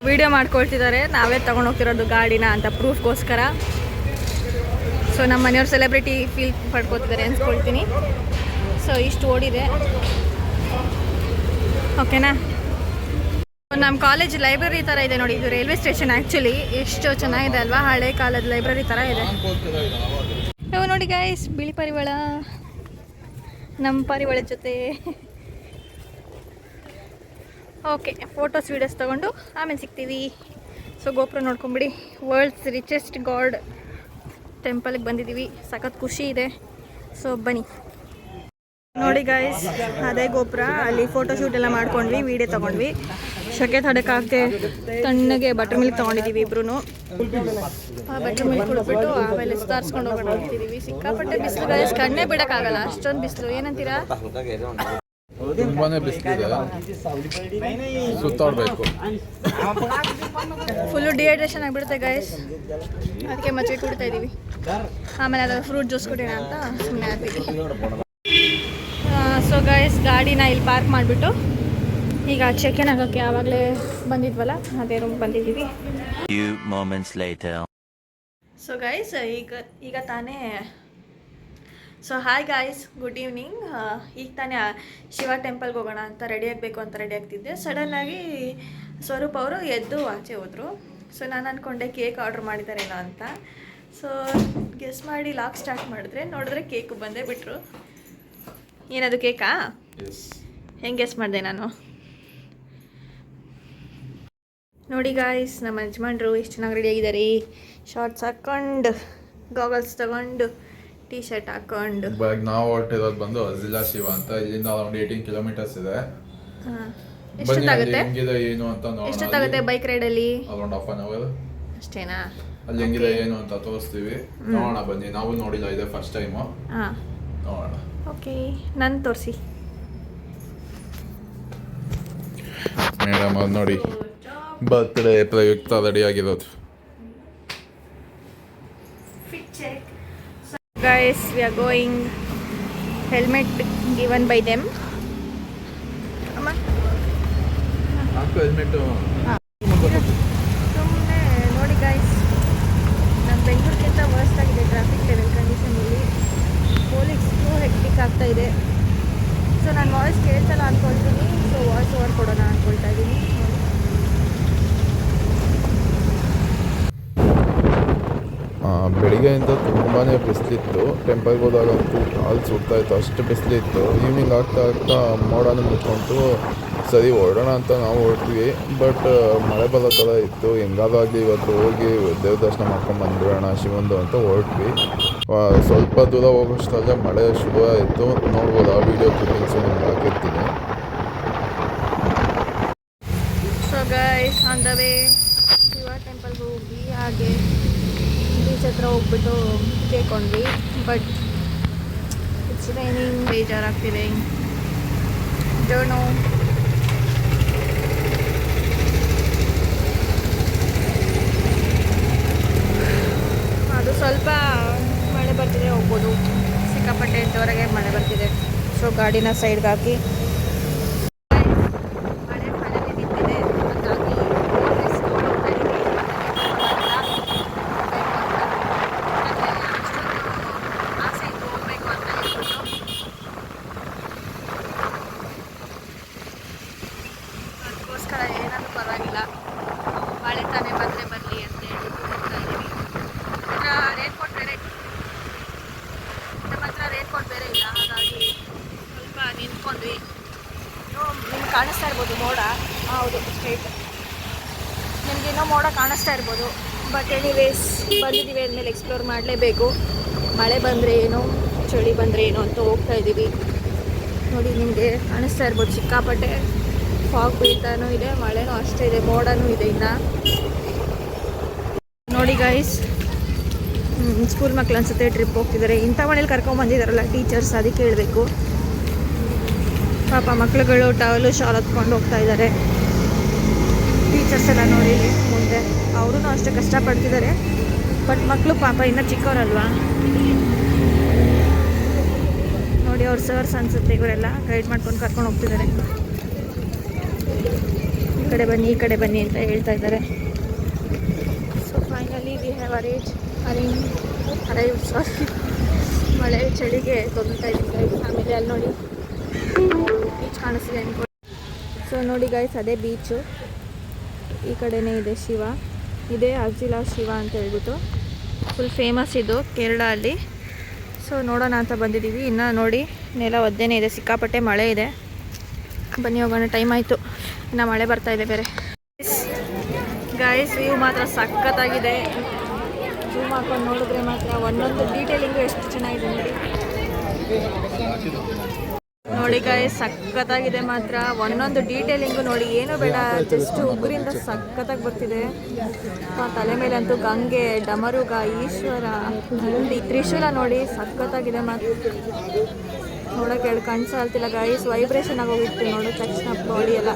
ವಿಡಿಯೋ ಮಾಡ್ಕೊಳ್ತಿದ್ದಾರೆ, ನಾವೇ ತೊಗೊಂಡೋಗ್ತಿರೋದು ಗಾಡಿನ ಅಂತ ಪ್ರೂಫ್ಗೋಸ್ಕರ. ಸೊ ನಮ್ಮ ಮನೆಯವ್ರು ಸೆಲೆಬ್ರಿಟಿ ಫೀಲ್ ಪಡ್ಕೋತಿದ್ದಾರೆ ಅನ್ಸ್ಕೊಳ್ತೀನಿ. ಸೊ ಇಷ್ಟು ಓಡಿದೆ, ಓಕೆನಾ. ನಮ್ಮ ಕಾಲೇಜ್ ಲೈಬ್ರರಿ ಥರ ಇದೆ ನೋಡಿ. ಇದು ರೈಲ್ವೆ ಸ್ಟೇಷನ್ ಆ್ಯಕ್ಚುಲಿ. ಎಷ್ಟು ಚೆನ್ನಾಗಿದೆ ಅಲ್ವಾ, ಹಳೆ ಕಾಲದ ಲೈಬ್ರರಿ ಥರ ಇದೆ. ಇವು ನೋಡಿ ಗೈಸ್, ಬಿಳಿ ಪಾರಿವಾಳ ನಮ್ಮ ಪಾರಿವಾಳ ಜೊತೆ. ಓಕೆ, ಫೋಟೋಸ್ ವೀಡಿಯೋಸ್ ತೊಗೊಂಡು ಆಮೇಲೆ ಸಿಗ್ತೀವಿ. ಸೊ ಗೋಪುರ ನೋಡ್ಕೊಂಬಿಡಿ. ವರ್ಲ್ಡ್ಸ್ ರಿಚೆಸ್ಟ್ ಗಾಡ್ ಟೆಂಪಲ್ಗೆ ಬಂದಿದ್ದೀವಿ. ಸಖತ್ ಖುಷಿ ಇದೆ. ಸೊ ಬನ್ನಿ ನೋಡಿ ಗೈಸ್, ಅದೇ ಗೋಪುರ. ಅಲ್ಲಿ ಫೋಟೋ ಶೂಟ್ ಎಲ್ಲ ಮಾಡ್ಕೊಂಡ್ವಿ, ವೀಡಿಯೋ ತೊಗೊಂಡ್ವಿ. ಶಕೆ ತಡಕ್ಕಾಗದೆ ತಣ್ಣಗೆ ಬಟರ್ ಮಿಲ್ಕ್ ತೊಗೊಂಡಿದ್ದೀವಿ ಇಬ್ರು. ಆ ಬಟರ್ ಮಿಲ್ಕ್ ಕುಡಿದ್ಬಿಟ್ಟು ಆಮೇಲೆ ಸುಧಾರಿಸ್ಕೊಂಡು ಹೋಗೋಣ ಹೋಗ್ತಿದ್ದೀವಿ. ಸಿಕ್ಕಾಪಟ್ಟೆ ಬಿಸಿಲು ಗೈಸ್, ಕಣ್ಣೇ ಬಿಡೋಕ್ಕಾಗಲ್ಲ, ಅಷ್ಟೊಂದು ಬಿಸಿಲು. ಏನಂತೀರಾ? ತುಂಬಾ ಬಿಸಿಲಿದೆ, ಸುತ್ತಾಡಬೇಕು. ಫುಲ್ಲು ಡಿಹೈಡ್ರೇಷನ್ ಆಗಿಬಿಡುತ್ತೆ ಗೈಸ್, ಅದಕ್ಕೆ ಮಜ್ಜಿಗೆ ಕುಡಿತಾ ಇದ್ದೀವಿ. ಆಮೇಲೆ ಅದಾದ ಫ್ರೂಟ್ ಜ್ಯೂಸ್ ಕುಡಿಯೋಣ ಅಂತ ಸುಮ್ಮನೆ ಆಗ್ತೀವಿ. ಸೊ ಗೈಸ್, ಗಾಡಿನ ಇಲ್ಲಿ ಪಾರ್ಕ್ ಮಾಡಿಬಿಟ್ಟು ಈಗ ಚೆಕ್-ಇನ್ ಆಗೋಕ್ಕೆ ಆವಾಗಲೇ ಬಂದಿದ್ವಲ್ಲ, ಅದೇ ರೂಮ್ ಬಂದಿದ್ದೀವಿ. Few moments later. So guys, ಈಗ ತಾನೇ so hi guys, good evening. ಈಗ ತಾನೇ ಶಿವ ಟೆಂಪಲ್ಗೆ ಹೋಗೋಣ ಅಂತ ರೆಡಿ ಆಗಬೇಕು ಅಂತ ರೆಡಿ ಆಗ್ತಿದ್ದೆ. ಸಡನ್ನಾಗಿ ಸ್ವರೂಪ್ ಅವರು ಎದ್ದು ಆಚೆ ಹೋದರು. ಸೊ ನಾನು ಅಂದ್ಕೊಂಡೆ ಕೇಕ್ ಆರ್ಡ್ರ್ ಮಾಡಿದ್ದಾರೇನೋ ಅಂತ. ಸೊ ಗೆಸ್ ಮಾಡಿ ಲಾಕ್ ಸ್ಟಾರ್ಟ್ ಮಾಡಿದ್ರೆ ನೋಡಿದ್ರೆ ಕೇಕು ಬಂದೇ ಬಿಟ್ಟರು. ಏನದು ಕೇಕಾ? ಹೆಂಗೆ ಗೆಸ್ ಮಾಡಿದೆ ನಾನು? ನೋಡಿ ಗಾಯ್ಸ್, ನಮ್ಮ ಯಜಮಾನ್ರು ಎಷ್ಟು ಚೆನ್ನಾಗಿ ರೆಡಿಯಾಗಿದ್ದಾರೆ. ಶಾರ್ಟ್ಸ್ ಹಾಕ್ಕೊಂಡು, ಗಾಗಲ್ಸ್ ತಗೊಂಡು, ಟೀ ಶರ್ಟ್ ಹಾಕೊಂಡು. ನಾವು ಹೊರಟಿರೋದು ಬಂದು ಅಜಿಲಾ ಶಿವ ಅಂತ. ಇಲ್ಲಿಂದ ಅರೌಂಡ್ 18 kilometers ಇದೆ. ಎಷ್ಟೊತ್ತಾಗುತ್ತೆ? ಹೆಂಗಿದೆ ಏನು ಅಂತ ನೋಡೋಣ. ಎಷ್ಟೊತ್ತಾಗುತ್ತೆ ಬೈಕ್ ರೈಡಲ್ಲಿ? ಅರೌಂಡ್ 1/2 hour ಅಷ್ಟೇನಾ? ಅಲ್ಲಿ ಹೆಂಗಿದೆ ಏನು ಅಂತ ತೋರಿಸ್ತೀವಿ. ನೋಡೋಣ ಬನ್ನಿ. ನಾವು ನೋಡಿಲ್ಲ, ಇದೆ ಫಸ್ಟ್ ಟೈಮು. ಹಾಂ, ನೋಡೋಣ. ಓಕೆ, ನಾನು ತೋರಿಸಿ. ಮೇಡಮ್ ಅವ್ರು ನೋಡಿ, ಬರ್ತ್ಡೇ ಪ್ರಯುಕ್ತ ರೆಡಿ ಆಗಿರೋದು. Guys, we are going. Helmet given by them. ಅಮ್ಮ ಹಾಕು ಹೆಲ್ಮೆಟ್ಟು. ಸುಮ್ಮನೆ ನೋಡಿ ಗಾಯ್ಸ್, ನಮ್ಮ ಬೆಂಗಳೂರಿಗಿಂತ ವರ್ಸ್ಟ್ ಆಗಿದೆ ಟ್ರಾಫಿಕ್ ಲೆವೆಲ್ ಕಂಡೀಷನ್ ಇಲ್ಲಿ. ಪೊಲೀಸ್ಗೂ ಹೆಕ್ಟಿಕ್ ಆಗ್ತಾ ಇದೆ. ಸೊ ನಾನು ವಾಯ್ಸ್ ಕೇಳ್ಸಲ್ಲ ಅಂದ್ಕೊಳ್ತೀನಿ. ಸೊ ವಾಯ್ಸ್ ಓವರ್ ಕೊಡೋಣ ಅಂದ್ಕೊಳ್ತಾ ಇದ್ದೀನಿ. ಬೆಳಿಗ್ಗೆಯಿಂದ ತುಂಬಾ ಬಿಸಿಲಿತ್ತು. ಟೆಂಪಲ್ಗೆ ಹೋದಾಗಂತೂ ಕಾಲು ಸುಡ್ತಾ ಇತ್ತು, ಅಷ್ಟು ಬಿಸಿಲಿತ್ತು. ಈವ್ನಿಂಗ್ ಆಗ್ತಾ ಮೋಡನ ಮುಚ್ಕೊಂತು. ಸರಿ ಹೊರಡೋಣ ಅಂತ ನಾವು ಹೊರಟ್ವಿ, ಬಟ್ ಮಳೆ ಬರೋ ಥರ ಇತ್ತು. ಹೆಂಗಾದ್ರೂ ಆಗಲಿ ಇವತ್ತು ಹೋಗಿ ದೇವ್ರ ದರ್ಶನ ಮಾಡ್ಕೊಂಡು ಬಂದ್ಬಿಡೋಣ ಶಿವಂದು ಅಂತ ಹೊರಟ್ವಿ. ಸ್ವಲ್ಪ ದೂರ ಹೋಗೋಷ್ಟರಲ್ಲೇ ಮಳೆ ಶುರು ಆಯಿತು. ನೋಡ್ಬೋದು, ಆ ವಿಡಿಯೋ ಕ್ಲಿಪ್ಪಿಂಗ್ಸು ನಿಮ್ಗೆ ಹಾಕಿರ್ತೀನಿ. So guys, on the way Shiva ಟೆಂಪಲ್ಗೆ ಹೋಗಿ ಹಾಗೆ ಬೀಚ್ ಹತ್ರ ಹೋಗ್ಬಿಟ್ಟು ಕೇಳ್ಕೊಂಡ್ವಿ. ಬಟ್ ಇಟ್ಸ್ ರೈನಿಂಗ್, ಬೇಜಾರಾಗ್ತಿದೆ. Don't know. ಅದು ಸ್ವಲ್ಪ ಮಳೆ ಬರ್ತಿದೆ, ಹೋಗ್ಬೋದು. ಸಿಕ್ಕಾಪಟ್ಟೆ ಜೋರಾಗೆ ಮಳೆ ಬರ್ತಿದೆ. ಸೊ ಗಾಡಿನ ಸೈಡ್ಗೆ ಹಾಕಿ ಮಳೆ ಫೈನಲಿ ನಿಂತಿದೆ. ಹಾಗಾಗಿ ಆಸೆ ಇತ್ತು ಹೋಗ್ಬೇಕು ಅಂತ ಹೇಳ್ಬಿಟ್ಟು. ಅದಕ್ಕೋಸ್ಕರ ಏನಾದರೂ ಪರವಾಗಿಲ್ಲ, ಮಳೆ ತಾನೇ ಬಂದರೆ ಬರಲಿ ಅಂತ ಹೇಳ್ಬಿಟ್ಟು ಹೋಗ್ತಾ ಇದ್ದೀವಿ. ರೇನ್ಕೋಟ್ ಬೇರೆ, ನಮ್ಮ ಹತ್ರ ರೇನ್ಕೋಟ್ ಬೇರೆ ಇಲ್ಲ. ಹಾಗಾಗಿ ಸ್ವಲ್ಪ ನಿಂತ್ಕೊಂಡ್ವಿ. ನಿಮ್ಗೆ ಕಾಣಿಸ್ತಾ ಇರ್ಬೋದು ಮೋಡ. ಹೌದು, ಸ್ಟ್ರೈಟ್ ನಿಮಗೇನೋ ಮೋಡ ಕಾಣಿಸ್ತಾ ಇರ್ಬೋದು. ಬಟ್ ಎನಿವೇಸ್, ಬಂದಿದ್ದೀವಿ ಅಂದಮೇಲೆ ಎಕ್ಸ್ಪ್ಲೋರ್ ಮಾಡಲೇಬೇಕು. ಮಳೆ ಬಂದರೆ ಏನೋ, ಚಳಿ ಬಂದರೆ ಏನೋ ಅಂತ ಹೋಗ್ತಾ ಇದ್ದೀವಿ. ನೋಡಿ, ನಿಮಗೆ ಕಾಣಿಸ್ತಾ ಇರ್ಬೋದು ಸಿಕ್ಕಾಪಟ್ಟೆ ಫಾಗ್ ಬೀಳ್ತಾನೂ ಇದೆ, ಮಳೆನೂ ಅಷ್ಟೇ ಇದೆ, ಮೋಡನೂ ಇದೆ. ಇನ್ನು ನೋಡಿ ಗೈಸ್, ಸ್ಕೂಲ್ ಮಕ್ಳು ಅನ್ಸುತ್ತೆ ಟ್ರಿಪ್ ಹೋಗ್ತಿದ್ದಾರೆ. ಇಂಥ ಮನೇಲಿ ಕರ್ಕೊಂಬಂದಿದ್ದಾರಲ್ಲ ಟೀಚರ್ಸ್, ಅದಕ್ಕೆ ಹೇಳಬೇಕು. ಪಾಪ ಮಕ್ಳುಗಳು ಟವಲು ಶಾಲ್ ಹೊತ್ಕೊಂಡು ಹೋಗ್ತಾ ಇದ್ದಾರೆ. ಟೀಚರ್ಸ್ ಎಲ್ಲ ನೋಡಿ ಮುಂದೆ, ಅವರು ಅಷ್ಟೇ ಕಷ್ಟಪಡ್ತಿದ್ದಾರೆ. ಬಟ್ ಮಕ್ಕಳು ಪಾಪ ಇನ್ನೂ ಚಿಕ್ಕವರಲ್ವಾ. ನೋಡಿ, ಅವ್ರ ಸರ್ಸ್ ಅನ್ಸುತ್ತೆ ಇವರೆಲ್ಲ ಗೈಡ್ ಮಾಡ್ಕೊಂಡು ಕರ್ಕೊಂಡು ಹೋಗ್ತಿದ್ದಾರೆ. ಈ ಕಡೆ ಬನ್ನಿ, ಈ ಕಡೆ ಬನ್ನಿ ಅಂತ ಹೇಳ್ತಾ ಇದ್ದಾರೆ. So finally we have arrived. Sorry, ಮಳೆ ಚಳಿಗೆ ತೊಗೊಳ್ತಾ ಇದ್ದೀನಿ. ಆಮೇಲೆ ಅಲ್ಲಿ ನೋಡಿ ಬೀಚ್ ಕಾಣಿಸ್ತಿದೆ ಅನ್ಕೊಂಡು. ಸೊ ನೋಡಿ ಗೈಸ್, ಅದೇ ಬೀಚು. ಈ ಕಡೆನೇ ಇದೆ ಶಿವ. ಇದೇ ಅಜಿಲಾ ಶಿವ ಅಂತ ಹೇಳ್ಬಿಟ್ಟು ಫುಲ್ ಫೇಮಸ್ ಇದು ಕೇರಳ ಅಲ್ಲಿ. ಸೊ ನೋಡೋಣ ಅಂತ ಬಂದಿದ್ದೀವಿ. ಇನ್ನು ನೋಡಿ, ನೆಲ ಒದ್ದೆನೇ ಇದೆ, ಸಿಕ್ಕಾಪಟ್ಟೆ ಮಳೆ ಇದೆ. ಬನ್ನಿ ಹೋಗೋಣ, ಟೈಮ್ ಆಯಿತು. ಇನ್ನು ಮಳೆ ಬರ್ತಾ ಇದೆ ಬೇರೆ. ಗೈಸ್, ವ್ಯೂ ಮಾತ್ರ ಸಖತ್ತಾಗಿದೆ. ಝೂಮ್ ಹಾಕೊಂಡು ನೋಡಿದ್ರೆ ಮಾತ್ರ ಒಂದೊಂದು ಡೀಟೇಲಿಂಗು ಎಷ್ಟು ಚೆನ್ನಾಗಿದೆ ನೋಡಿ. ನೋಡಿ ಗೈಸ್, ಸಖತ್ತಾಗಿದೆ ಮಾತ್ರ. ಒಂದೊಂದು ಡೀಟೇಲಿಂಗು ನೋಡಿ, ಏನು ಬೇಡ, ಜಸ್ಟ್ ಉಗುರಿಂದ ಸಖತ್ತಾಗಿ ಬರ್ತಿದೆ. ತಲೆ ಮೇಲೆ ಅಂತೂ ಗಂಗೆ, ಡಮರುಗ, ಈಶ್ವರ, ನಂದಿ, ತ್ರಿಶೂಲ ನೋಡಿ, ಸಖತ್ತಾಗಿದೆ ಮಾತ್ರ. ನೋಡೋಕೆ ಎರಡು ಕಣ್ಣು ಸಾಲ್ತಿಲ್ಲ ಗೈಸ್, ವೈಬ್ರೇಷನ್ ಆಗೋಗಿತ್ತು ನೋಡೋ ತಕ್ಷಣ ಬಾಡಿ ಎಲ್ಲ.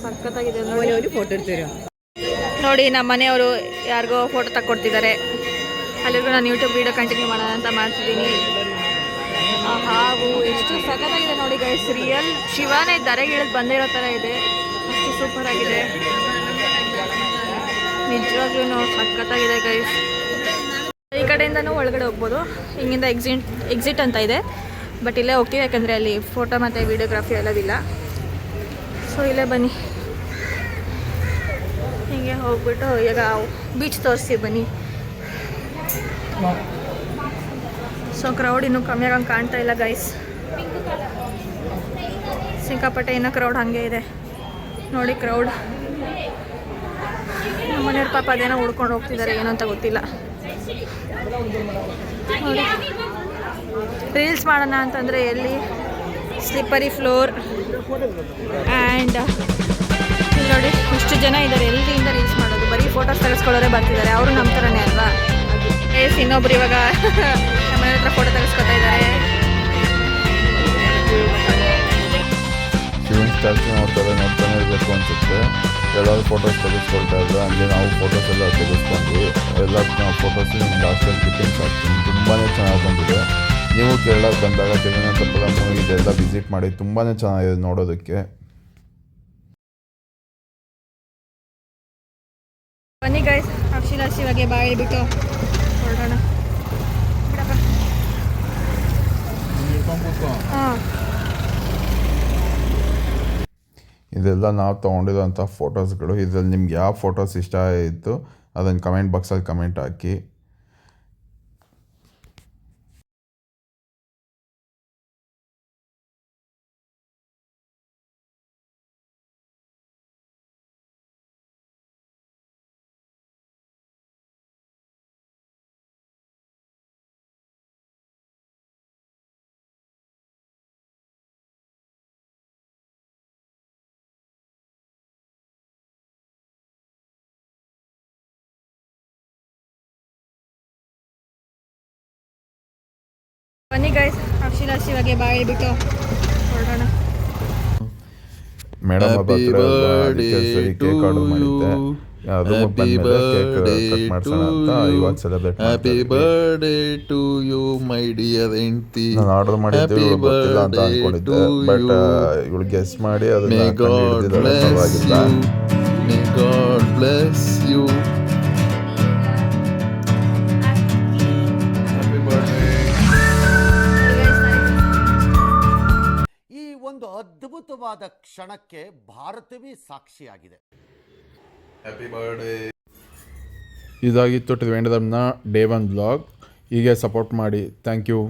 ಸಖತ್ತಾಗಿದೆ ನೋಡಿ. ಫೋಟೋ ಇರ್ತೀರಾ ನೋಡಿ, ನಮ್ಮ ಮನೆಯವರು ಯಾರಿಗೋ ಫೋಟೋ ತಕ್ಕೊಡ್ತಿದ್ದಾರೆ. ಅಲ್ಲಿಗೂ ನಾನು ಯೂಟ್ಯೂಬ್ ವೀಡಿಯೋ ಕಂಟಿನ್ಯೂ ಮಾಡೋಣ ಅಂತ ಮಾಡ್ತಿದ್ದೀನಿ. ಹಾವು ಎಷ್ಟು ಸಖತ್ತಾಗಿದೆ ನೋಡಿ ಗೈಸ್. ರಿಯಲ್ ಶಿವನೇ ಧರೆಗೆ ಇಳಿದು ಬಂದಿರೋ ಥರ ಇದೆ. ಅಷ್ಟು ಸೂಪರ್ ಆಗಿದೆ, ನಿಜವಾಗ್ಲೂ ಸಖತ್ತಾಗಿದೆ ಗೈಸ್. ಈ ಕಡೆಯಿಂದನೂ ಒಳಗಡೆ ಹೋಗ್ಬೋದು. ಹಿಂಗಿಂದ ಎಕ್ಸಿಟ್ ಅಂತ ಇದೆ. ಬಟ್ ಇಲ್ಲೇ ಹೋಗ್ತೀವಿ, ಯಾಕಂದರೆ ಅಲ್ಲಿ ಫೋಟೋ ಮತ್ತು ವೀಡಿಯೋಗ್ರಾಫಿ ಎಲ್ಲದಿಲ್ಲ. ಸೊ ಇಲ್ಲೇ ಬನ್ನಿ, ಹೀಗೆ ಹೋಗ್ಬಿಟ್ಟು ಈಗ ಬೀಚ್ ತೋರಿಸ್ತೀವಿ ಬನ್ನಿ. ಸೊ ಕ್ರೌಡ್ ಇನ್ನೂ ಕಮ್ಮಿ ಆಗಂಗೆ ಕಾಣ್ತಾ ಇಲ್ಲ ಗೈಸ್. ಸಿಕ್ಕಾಪಟ್ಟೆ ಇನ್ನೂ ಕ್ರೌಡ್ ಹಾಗೆ ಇದೆ ನೋಡಿ. ಕ್ರೌಡ್ ನಮ್ಮ ಮನೆಯವ್ರ ಪಾಪ ಅದೇನೋ ಹುಡ್ಕೊಂಡು ಹೋಗ್ತಿದ್ದಾರೆ, ಏನೋ ಅಂತ ಗೊತ್ತಿಲ್ಲ ನೋಡಿ. ರೀಲ್ಸ್ ಮಾಡೋಣ ಅಂತಂದರೆ ಎಲ್ಲಿ, ಸ್ಲಿಪ್ಪರಿ ಫ್ಲೋರ್ ಆ್ಯಂಡ್ ನೋಡಿ ಇಷ್ಟು ಜನ ಇದ್ದಾರೆ. ಎಲ್ಲಿಂದ ರೀಲ್ಸ್ ಮಾಡೋದು, ಬರೀ ಫೋಟೋಸ್ ತೆಗೆಸ್ಕೊಳ್ಳೋರೇ ಬರ್ತಿದ್ದಾರೆ. ಅವರು ನಮ್ಮ ಥರನೇ ಅಲ್ವಾ. ಇನ್ನೊಬ್ರು ಇವಾಗ ನಮ್ಮ ಮನೆ ಹತ್ರ ಫೋಟೋ ತೆಗೆಸ್ಕೊತಾ ಇದ್ದಾರೆ. ಶಿವನ್ ಸ್ಟ್ಯಾಚು ನೋಡ್ತಾನೆ ಇರಬೇಕು ಅನ್ಸುತ್ತೆ. ಎಲ್ಲರೂ ಫೋಟೋಸ್ ತೆಗೆಸ್ಕೊಳ್ತಾ ಇದ್ರು. ಹಂಗೆ ನಾವು ಫೋಟೋಸ್ ಎಲ್ಲ ತೆಗೆಸ್ಕೊಂಡ್ವಿ. ಎಲ್ಲ ಫೋಟೋಸ್ ನಿಮ್ಗೆ ಲಾಸ್ಟಲ್ಲಿ ಕ್ಲಿಪ್ಪಿಂಗ್ಸ್ ಹಾಕ್ತೀನಿ. ತುಂಬಾ ಚೆನ್ನಾಗಿ ಬಂದಿದೆ. ನೀವು ಕೇರಳಕ್ಕೆ ಬಂದಾಗ ತಿರುವನಂತಪುರಂ ಇದೆಲ್ಲ ವಿಸಿಟ್ ಮಾಡಿ. ತುಂಬಾ ಚೆನ್ನಾಗಿದೆ ನೋಡೋದಕ್ಕೆ. ಬನ್ನಿ ಗೈಸ್, ಅಕ್ಷಿಲಾ ಶಿವಗೆ ಬಾಯಿ ಬಿಟ್ಟು ಹೊರಡೋಣ. ಹಾಂ, ಇದೆಲ್ಲ ನಾವು ತೊಗೊಂಡಿರೋಂಥ ಫೋಟೋಸ್ಗಳು. ಇದರಲ್ಲಿ ನಿಮ್ಗೆ ಯಾವ ಫೋಟೋಸ್ ಇಷ್ಟ ಆಯಿತು ಅದನ್ನು ಕಮೆಂಟ್ ಬಾಕ್ಸಲ್ಲಿ ಕಮೆಂಟ್ ಹಾಕಿ. ಬನ್ನಿ ಗೈಸ್, ಅಕ್ಷಿಲಾ ಶಿವಗೆ ಬಾಯಿ ಬಿಟ್ಟು ಹೊರಡೋಣ. ಮೇಡಮ್ ಹತ್ರ ಅದಕ್ಕೆ ಸರಿ ಕೇಕ್ ಆರ್ಡರ್ ಮಾಡಿದ್ದೆ. ಅದು ಬಂದ್ಮೇಲೆ ಕೇಕ್ ಕಟ್ ಮಾಡ್ಸೋಣ ಅಂತ ಇವಾಗ ಸೆಲೆಬ್ರೇಟ್ ಮಾಡ್ತೀವಿ. ನಾನು ಆರ್ಡರ್ ಮಾಡಿದ್ದೆ, ಇವಳು ಗೊತ್ತಿಲ್ಲ ಅಂತ ಅಂದ್ಕೊಂಡಿದ್ದೆ. ಬಟ್ ಇವಳು ಗೆಸ್ ಮಾಡಿ ಅದನ್ನ ಕಂಡುಹಿಡಿದಿದ್ದಾಳೆ. ಪರವಾಗಿಲ್ಲ. ಈ ಒಂದು ಅದ್ಭುತವಾದ ಕ್ಷಣಕ್ಕೆ ಭಾರತವೇ ಸಾಕ್ಷಿಯಾಗಿದೆ. ಇದಾಗಿತ್ತು ತ್ರಿವೇಂದ್ರಮ್ನ ಡೇ 1 ಬ್ಲಾಗ್. ಹೀಗೆ ಸಪೋರ್ಟ್ ಮಾಡಿ. Thank you.